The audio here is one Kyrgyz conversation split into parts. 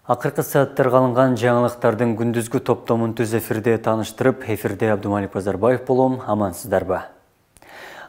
Акыркы сааттарга алынган жаңылыктардын күндүзгү топтомун түз эфирде тааныштырып, эфирде Абдумалик Базарбаев болом. Амансыздарбы?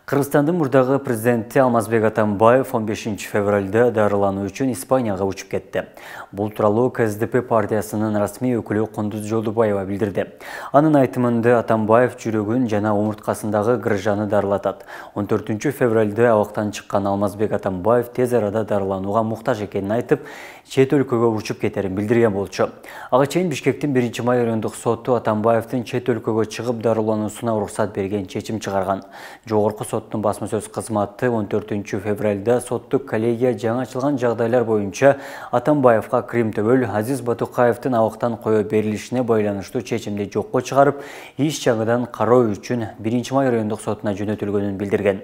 Кыргызстандын мурдагы президенти Алмазбек Атамбаев 15 февралда дарылануу үчүн Испанияга учуп кетти. Бул тууралуу КСДП партиясынын расмий өкүлү Кундуз Жолдубаева билдирди. Анын айтымында Атамбаев жүрөгүн жана омурткасындагы грыжаны дарылатат. 14 февралда абактан чыккан Алмазбек Атамбаев тез арада дарыланууга муктаж экенин айтып, чет өлкөгө учуп кетерин билдирген болчу. Ага чейин Бишкектин 1-май райондук соту Атамбаевдин чет өлкөгө чыгып дарылануусуна уруксат берген чечим чыгарган. Жогорку соттун басма сөз кызматы 14 февралда соттук коллегия жаңы ачылган жагдайлар боюнча Атамбаевга Крим Төбөл Азиз Батукаевдин абактан кое берилишине байланыштуу чечимди жокко чыгарып, иш жаңыдан кароо үчүн 1-май райондук сотуна жөнөтүлгөнүн билдирген.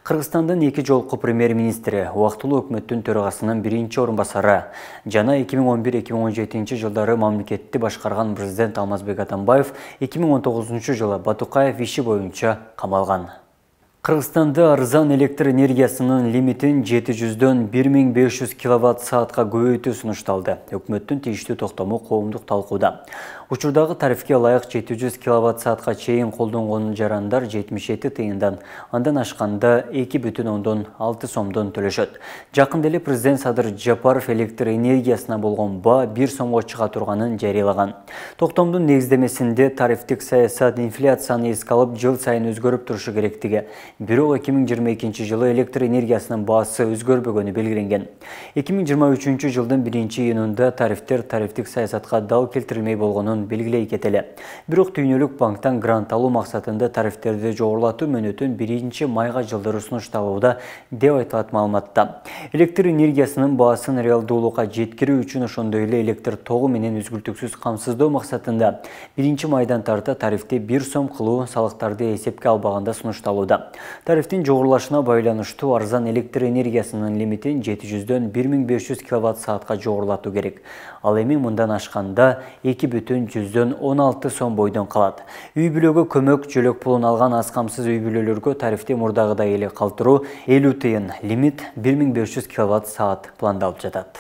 Кыргызстандын 2 жолку премьер-министри, убактылуу өкмөттүн төрагасынын 1-орун басары жана 2011-2017 жылдары мамлекетти башкарган президент Алмазбек Атамбаев 2019 жылы Батукаев иши боюнча камалган. Кыргызстанда арзан электр энергиясынын лимитин 700дөн 1500 киловатт-саатка көбөйтүү сунушталды. Өкмөттүн тийиштүү токтому коомдук талкууда. Учурдагы тарифке ылайык 700 киловатт-саатка чейин колдонгон жарандар 77 тыйындан, андан ашканда 2,6 сомдон төлөшөт. Жакында эле президент Садыр Жапаров электр энергиясына болгон баа 1 сомго чыга турганын жарыялаган. Токтомдун негиздемесинде тарифтик саясат инфляцияны эске алып жыл сайын өзгөрүп турушу керектиги, бирок 2022 жылы электр энергиясынын баасы өзгөрбөгөнү белгиленген. 2023 жылдын 1-июнунда тарифтик саясатка дал келтирилмей болгонун белгилей кетели. Бирок Дүйнөлүк банктан грант алуу максатында тарифтерди жогорулатуу мөөнөтүн 1-майга жылдыруу сунушталууда деп айтылат маалыматта. Электр энергиясынын баасын реалдуулукка жеткирүү үчүн ошондой эле электр тогу менен үзгүлтүксүз камсыздоо максатында 1-майдан тарта тарифти 1 сом кылуу салыктарды эсепке албаганда сунушталууда. Тарифтин жогорулашына байланыштуу арзан электр энергиясынын лимитин 700дөн 1500 киловатт-саатка жогорулатуу керек. Ал эми мындан ашканда 2,16 сом бойдон калат. Үй бүлөгө көмөк жөлөк пулун алган аз камсыз үй бүлөлөргө тарифти мурдагыдай эле калтыруу 50 тыйын, лимит 1500 киловатт-саат пландалып жатат.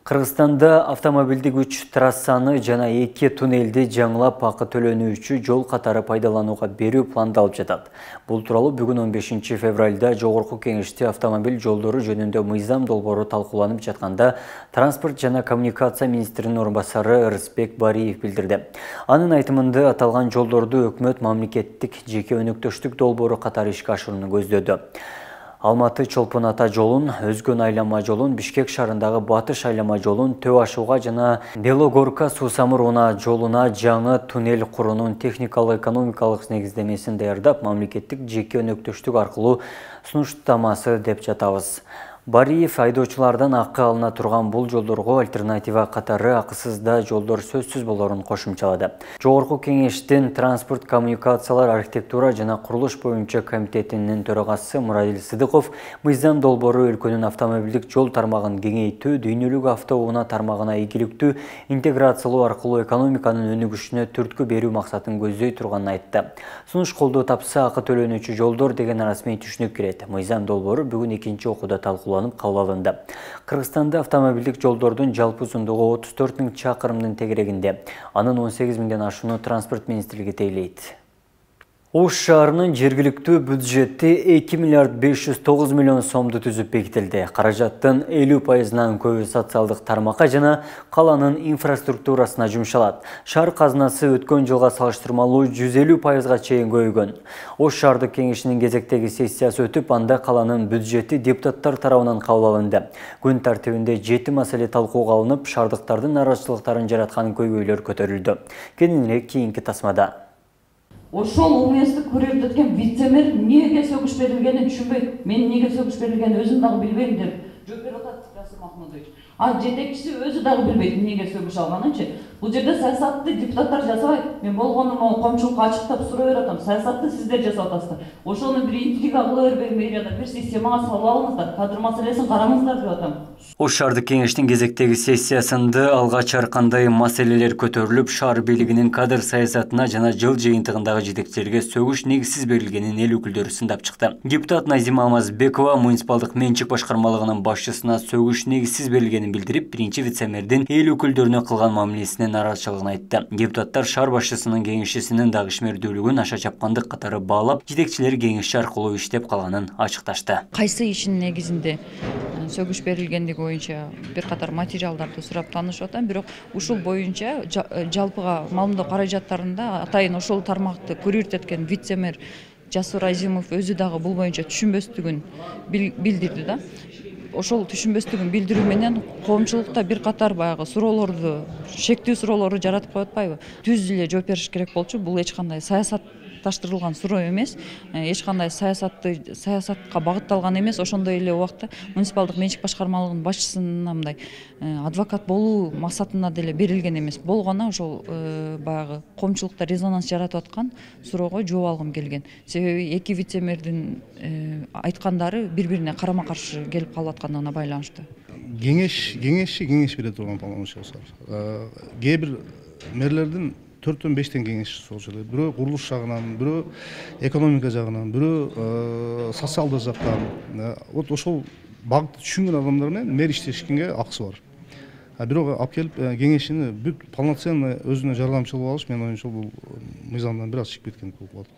Кыргызстанда автомобилдик 3 трассаны жана 2 туннелди жаңылап акы төлөнүүчү жол катары пайдаланууга берүү пландалып жатат. Бул тууралуу бүгүн 15 февралда Жогорку кеңеште автомобиль жолдору жөнүндө мыйзам долбоору талкууланып жатканда Транспорт жана коммуникация министринин орун басары Рысбек Бариев билдирди. Анын айтымында аталган жолдорду өкмөт мамлекеттик жеке өнөктөштүк долбоору катары ишке ашырууну көздөдү. Алматы-Чолпон ата жолун, Өзгөн айлама жолун, Бишкек шаарындагы Батыш айлама жолун, Төө ашууга жана Белогорка-Суусамыр унаа жолуна жаңы туннель куруунун техникалык-экономикалык негиздемесин даярдап, мамлекеттик жеке өнөктөштүк аркылуу сунуштамасы деп жатабыз. Бариев айдоочулардан акы алына турган бул жолдорго альтернатива катары акысыз да жолдор сөзсүз болорун кошумчалады. Жогорку кеңештин транспорт, коммуникациялар, архитектура жана курулуш боюнча комитетинин төрагасы Мурадил Сыдыков мыйзам долбоору өлкөнүн автомобилдик жол тармагын кеңейтүү, дүйнөлүк автоунаа тармагына ийгиликтүү интеграциялоо аркылуу экономиканын өнүгүшүнө түрткү берүү максатын көздөй турганын айтты. Сунуш колдоо тапса акы төлөнүүчү жолдор деген расмий түшүнүк кирет. Мыйзам долбоору бүгүн 2-окууда талкууланып кабыл алынды. Кыргызстанда автомобилдик жолдордун жалпы узундугу 34 000 чакырымдын тегерегинде. Анын 18 000ден ашууну транспорт министрлиги тейлейт. Ош шаарынын жергиликтүү бюджети 2 миллиард 509 миллион сомду түзүп бекитилди. Каражаттын 50%нан көбү социалдык тармакка жана каланын инфраструктурасына жумшалат. Шаар казынасы өткөн жылга салыштырмалуу 150%га чейин көбөйгөн. Ош шаардык кеңешинин кезектеги сессиясы өтүп, анда каланын бюджети депутаттар тарабынан кабыл алынды. Күн тартибинде 7 маселе талкууга алынып, шаардыктардын нараачылыктарын жараткан көйгөйлөр көтөрүлдү. Кененирээк кийинки тасмада. Ошол уместти көрөтөт экен вице-мэр эмнеге сөгүш берилгенин түшүнбөйт. Мен эмнеге сөгүш берилгенин өзүм дагы билбейм деп жооп берип атат Касым Махмудович. А жетекчиси өзү дагы билбейт эмнеге сөгүш алганынчы. Бул жерде саясатты депутаттар жасабайт. Мен болгону могу коомчулукка ачыктап сурай бератам. Саясатты сиздер жасап атасыздар. Ошону бир интрига кыла бербей мэрияда бир системага салып алыңыздар. Кадр маселесин караңыздар деп атам. Ош шаардык кеңештин кезектеги сессиясында алгач ар кандай маселелер көтөрүлүп, шаар бийлигинин кадр саясатына жана жыл жыйынтыгындагы жетекчилерге сөгүш негизсиз берилгенин эл өкүлдөрү сындап чыкты. Депутат Назима Алмазбекова муниципалдык менчик башкармалыгынын башчысына сөгүш негизсиз берилгенин билдирип, биринчи вице-мэрдин эл өкүлдөрүнө кылган мамилесине нааразычылыгын айтты. Депутаттар шаар башчысынын кеңешчисинин дагы ишмердүүлүгүн аша чапкандык катары баалап, жетекчилер кеңешчи аркылуу иштеп калганын ачыкташты. Кайсы ишин негизинде сөгүш берилгендиги боюнча бир катар материалдарды сурап таанышып атам, бирок ушул боюнча жалпыга маалымдоо каражаттарында атайын ошол тармакты көрүртеткен вице-мэр Жасур Азимов өзү дагы бул боюнча түшүнбөстүгүн билдирди да. Ошол түшүнбөстүгүн билдирүү менен коомчулукта бир катар баягы суроолорду, шектүү суроолорду жаратып коюп атпайбы? Түз эле жооп бериш керек болчу. Бул эч кандай саясатташтырылган суроо эмес, эч кандай саясатка багытталган эмес. Ошондой эле убакта муниципалдык менчик башкармалыгынын башчысына мындай адвокат болуу максатына деле берилген эмес. Болгону ошол баягы коомчулукта резонанс жаратып аткан суроого жооп алгым келген. Себеби эки вице-мэрдин айткандары бири-бирине карама-каршы келип калып аткандыгына байланыштуу. Кеңеш бере турган полномочиялар. Кээ бир мэрлердин 4-5 кеңешчиси болчу. Бирөө курулуш жагынан, бирөө экономика жагынан, бирөө социалдык жактан. Вот ошол багытты түшүнгөн адамдар менен мэр иштешкенге акысы бар. Бирок алып келип кеңешчини бүт полноценный өзүнө жардамчы болуп алыш, мен оюмча бул мыйзамдан бир аз чыгып кеткен болуп калат.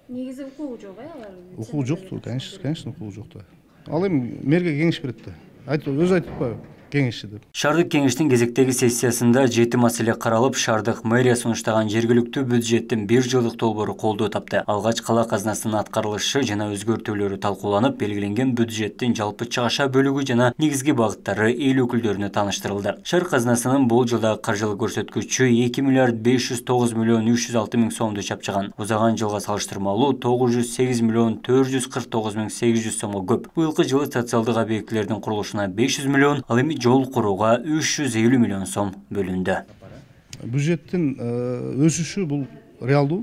Негизи укугу жок, алар? Укугу жок, конечно, укугу жок да. Ал эми мэрге кеңеш берет да. Өзү айтып коебу. Шаардык кеңештин кезектеги сессиясында 7 маселе каралып, шаардык мэрия сунуштаган жергиликтүү бюджеттин 1 жылдык долбоору колдоо тапты. Алгач кала казнасынын аткарылышы жана өзгөртүүлөрү талкууланып, белгиленген бюджеттин жалпы чыгаша бөлүгү жана негизги багыттары эл өкүлдөрүнө тааныштырылды. Шаар казнасынын бул жылдагы каржылык көрсөткүчү 2 миллиард 509 миллион 306 миң сомду чапчыган. Узаган жылга салыштырмалуу 908 миллион 449 миң 800 сомго көп. Быйылкы жылы социалдык объектилердин курулушуна 500 миллион, ал эми жол курууга 350 миллион сом бөлүндү. Бюджеттин өсүшү бул реалдуу.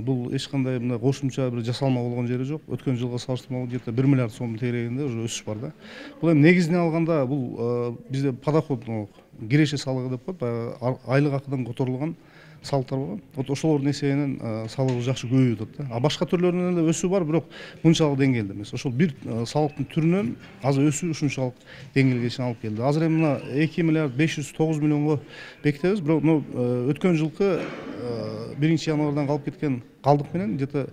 Бул эч кандай мына кошумча бир жасалма болгон жери жок. Өткөн жылга салыштырмалуу где-то 1 миллиард сом тегерегинде уже өсүш бар да. Бул эми негизине алганда бул бизде подоход киреше салыгы деп коет, айлык акыдан которулган салыктар болгон. Вот ошолордун эсебинен салыгы жакшы көбөйүп атат да. Башка түрлөрүнөн эле өсүү бар, бирок мынчалык деңгээлде эмес. Ошол бир салыктын түрүнөн азыр өсүү ушунчалык деңгээлге чейин алып келди. Азыр эми мына 2 миллиард 509 миллионго бекитебиз, бирок өткөн жылкы 1-январдан калып кеткен калдык менен где-то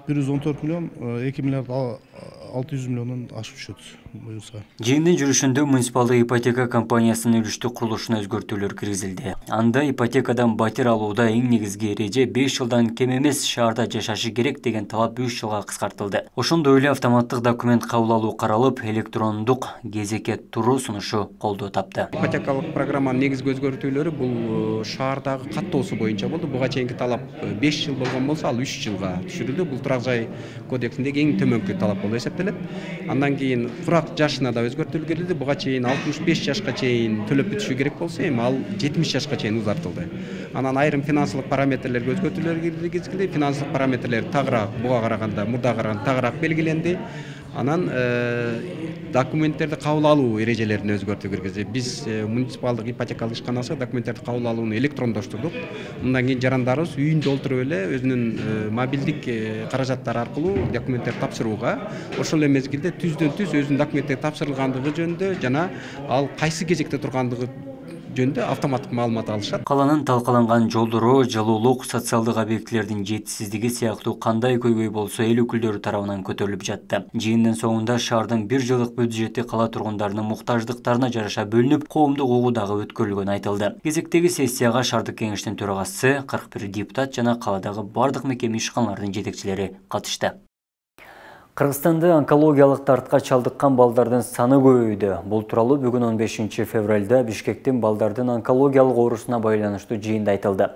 114 миллион 2 миллиард 600 миллиондон ашып түшөт буюрса. Жыйындын жүрүшүндө муниципалдык ипотека компаниясынын үлүштүк курулушуна өзгөртүүлөр киргизилди. Анда ипотекадан батир алууда эң негизги эреже 5 жылдан кем эмес шаарда жашашы керек деген талап 3 жылга кыскартылды. Ошондой эле автоматтык документ кабыл алуу каралып, электрондук кезекке туруу сунушу колдоо тапты. Ипотекалык программанын негизги өзгөртүүлөрү бул шаардагы каттоосу боюнча болду. Буга чейинки талап 5 жыл болгон болсо, ал 3 жылга түшүрүлдү. Бул турак жай кодексиндеги эң төмөнкү талап болуп эсептелет. Андан кийин фурак жашына да өзгөртүүлөр кирилди. Буга чейин 65 жашка чейин төлөп бүтүшү керек болсо, эми ал 70 жашка чейин узартылды. Анан айрым финансылык параметрлерге өзгөртүүлөр киргизилди. Финансылык параметрлер тагыраак буга караганда, мурдага караганда тагыраак белгиленди. Анан документтерди кабыл алуу эрежелерин өзгөртүү киргизди. Биз муниципалдык ипотекалык ишканасы документтерди кабыл алууну электрондоштурдук. Мындан кийин жарандарыбыз үйүндө отуруп эле өзүнүн мобилдик каражаттары аркылуу документтерди тапшырууга, ошол эле мезгилде түздөн түз өзүнүн документтери тапшырылгандыгы жөнүндө жана ал кайсы кезекте тургандыгы жөнүндө автоматтык маалымат алышат. Каланын талкаланган жолдору, жылуулук, социалдык объектилердин жетишсиздиги сыяктуу кандай көйгөй болсо эл өкүлдөрү тарабынан көтөрүлүп жатты. Жыйындын соңунда шаардын 1 жылдык бюджети кала тургундарынын муктаждыктарына жараша бөлүнүп, коомдук угуу дагы өткөрүлгөнү айтылды. Кезектеги сессияга шаардык кеңештин төрагасы, 41 депутат жана каладагы бардык мекеме ишканалардын жетекчилери катышты. Кыргызстанда онкологиялык дартка чалдыккан балдардын саны көбөйдү. Бул тууралуу бүгүн 15 февралда Бишкектин балдардын онкологиялык оорусуна байланыштуу жыйында айтылды.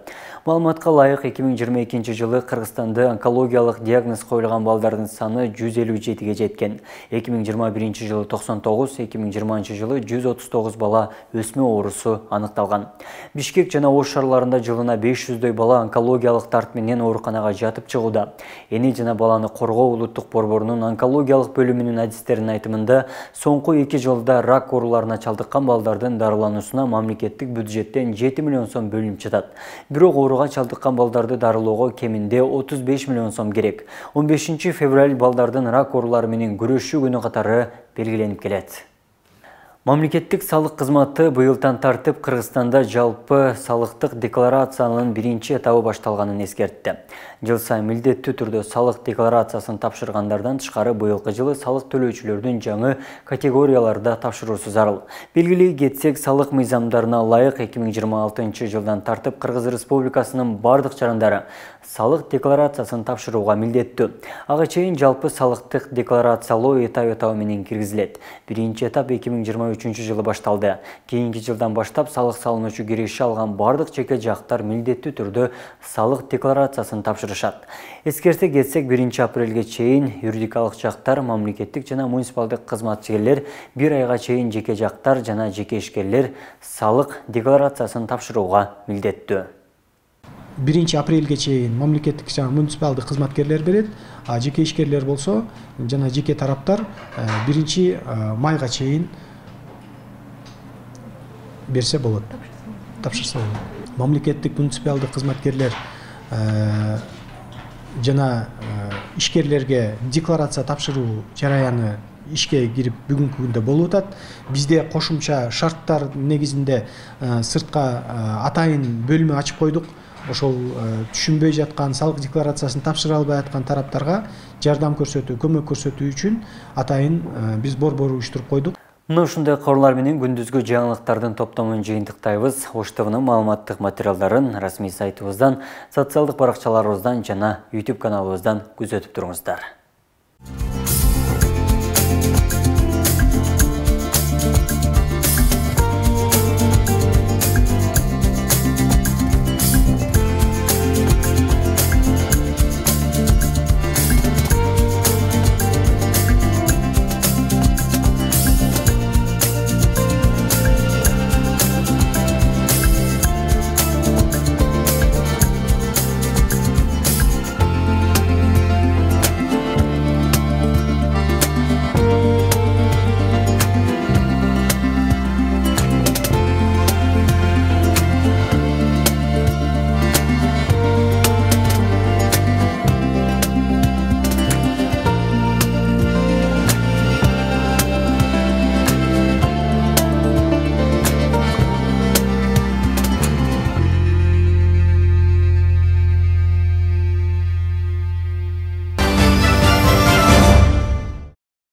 Маалыматка ылайык 2022 жылы Кыргызстанда онкологиялык диагноз коюлган балдардын саны 157ге жеткен. 2021 жылы 99, 2020 жылы 139 бала өсмө оорусу аныкталган. Бишкек жана Ош шаарларында жылына 500дөй бала онкологиялык дарт менен ооруканага жатып чыгууда. Эне жана баланы коргоо улуттук борборунун онкологиялык бөлүмүнүн адистеринин айтымында, соңку 2 жылда рак ооруларына чалдыккан балдардын дарылануусуна мамлекеттик бюджеттен 7 миллион сом бөлүнүп жатат. Бирок ооруга чалдыккан балдарды дарылоого кеминде 35 миллион сом керек. 15 февраль балдардын рак оорулары менен күрөшүү күнү катары белгиленип келет. Мамлекеттик салык кызматы быйылдан тартып Кыргызстанда жалпы салыктык декларациянын биринчи этабы башталганын эскертти. Жыл сайын милдеттүү түрдө салык декларациясын тапшыргандардан тышкары быйылкы жылы салык төлөөчүлөрдүн жаңы категорияларда тапшыруусу зарыл. Белгилей кетсек, салык мыйзамдарына ылайык 2026 жылдан тартып Кыргыз Республикасынын бардык жарандары салык декларациясын тапшырууга милдеттүү. Ага чейин жалпы салыктык декларациялоо этабы менен киргизилет. Биринчи этап 2023 жылы башталды. Кийинки жылдан баштап салык салынуучу киреше алган бардык жеке жактар милдеттүү түрдө салык декларациясын тапшырышат. Эскерте кетсек, 1 апрелге чейин юридикалык жактар, мамлекеттик жана муниципалдык кызматчылар 1 айга чейин жеке жактар жана жеке ишкерлер салык декларациясын тапшырууга милдеттүү. 1 апрелге чейин мамлекеттик жана муниципалдык кызматкерлер берет, а жеке ишкерлер болсо жана жеке тараптар 1 майга чейин берсе болот. Тапшырса болот. Мамлекеттик муниципалдык кызматкерлер жана ишкерлерге декларация тапшыруу жараяны ишке кирип бүгүнкү күндө болуп атат. Бизде кошумча шарттар негизинде сыртка атайын бөлмө ачып койдук. Ошол түшүнбөй жаткан, салык декларациясын тапшыра албай аткан тараптарга жардам көрсөтүү, көмөк көрсөтүү үчүн атайын биз борбор уюштуруп койдук. Мына ушундай корлор менен күндүзгү жаңылыктардын топтомун жыйынтыктайбыз. Ош ТВнын маалыматтык материалдарын расмий сайтыбыздан, социалдык баракчаларыбыздан жана YouTube каналыбыздан күзөтүп туруңуздар.